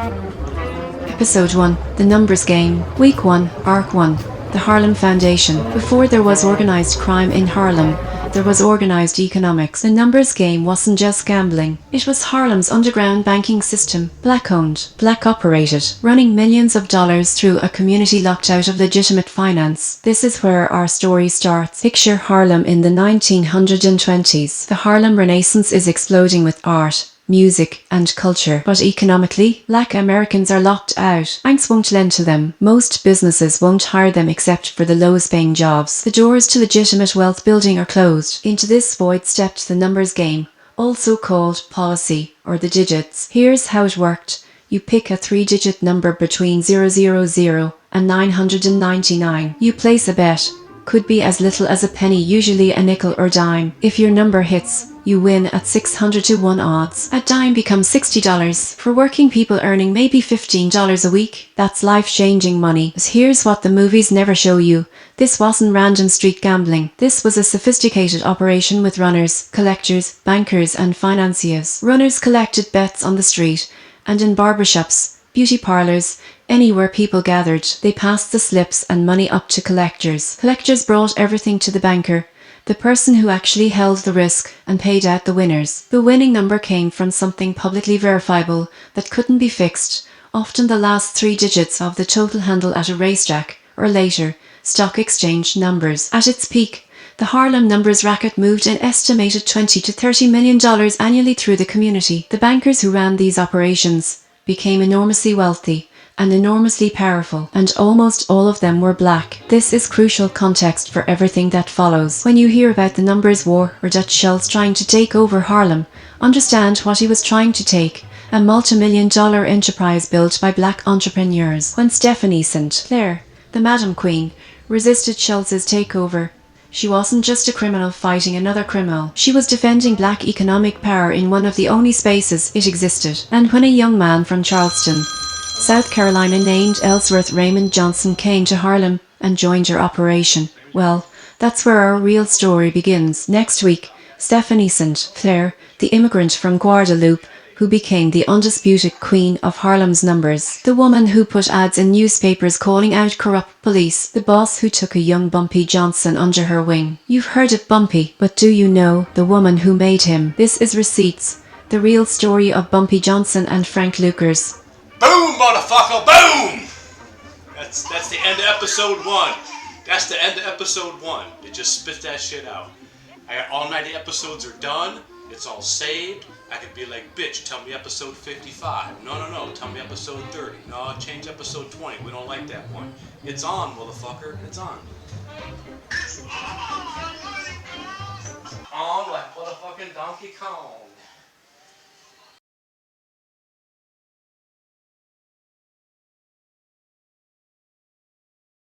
Episode 1, The Numbers Game. Week 1, Arc 1, The Harlem Foundation. Before there was organized crime in Harlem, there was organized economics. The numbers game wasn't just gambling. It was Harlem's underground banking system. Black-owned, black-operated, running millions of dollars through a community locked out of legitimate finance. This is where our story starts. Picture Harlem in the 1920s. The Harlem Renaissance is exploding with art, music, and culture. But economically, black Americans are locked out. Banks won't lend to them. Most businesses won't hire them except for the lowest paying jobs. The doors to legitimate wealth building are closed. Into this void stepped the numbers game, also called policy, or the digits. Here's how it worked. You pick a 3-digit number between 000 and 999. You place a bet. Could be as little as a penny, usually a nickel or dime. If your number hits, you win at 600 to 1 odds. A dime becomes $60. For working people earning maybe $15 a week, that's life-changing money. But here's what the movies never show you. This wasn't random street gambling. This was a sophisticated operation with runners, collectors, bankers, and financiers. Runners collected bets on the street and in barbershops, beauty parlors, anywhere people gathered. They passed the slips and money up to collectors. Collectors brought everything to the banker, the person who actually held the risk, and paid out the winners. The winning number came from something publicly verifiable that couldn't be fixed, often the last 3 digits of the total handle at a racetrack, or later, stock exchange numbers. At its peak, the Harlem numbers racket moved an estimated $20 to $30 million annually through the community. The bankers who ran these operations became enormously wealthy and enormously powerful, and almost all of them were black. This is crucial context for everything that follows. When you hear about the numbers war or Dutch Schultz trying to take over Harlem, understand what he was trying to take: a multi-million-dollar enterprise built by black entrepreneurs. When Stephanie St. Clair, the Madam Queen, resisted Schultz's takeover, she wasn't just a criminal fighting another criminal. She was defending black economic power in one of the only spaces it existed. And when a young man from Charleston, South Carolina named Ellsworth Raymond Johnson came to Harlem and joined her operation, well, that's where our real story begins. Next week, Stephanie St. Clair, the immigrant from Guadeloupe, who became the undisputed queen of Harlem's numbers, the woman who put ads in newspapers calling out corrupt police, the boss who took a young Bumpy Johnson under her wing. You've heard of Bumpy, but do you know the woman who made him? This is Receipts, the real story of Bumpy Johnson and Frank Lucas. Boom, motherfucker, boom! That's the end of episode 1. That's the end of episode 1. It just spit that shit out. All 90 episodes are done. It's all saved. I could be like, bitch, tell me episode 55. No, tell me episode 30. No, change episode 20. We don't like that one. It's on, motherfucker. It's on. On like motherfucking Donkey Kong.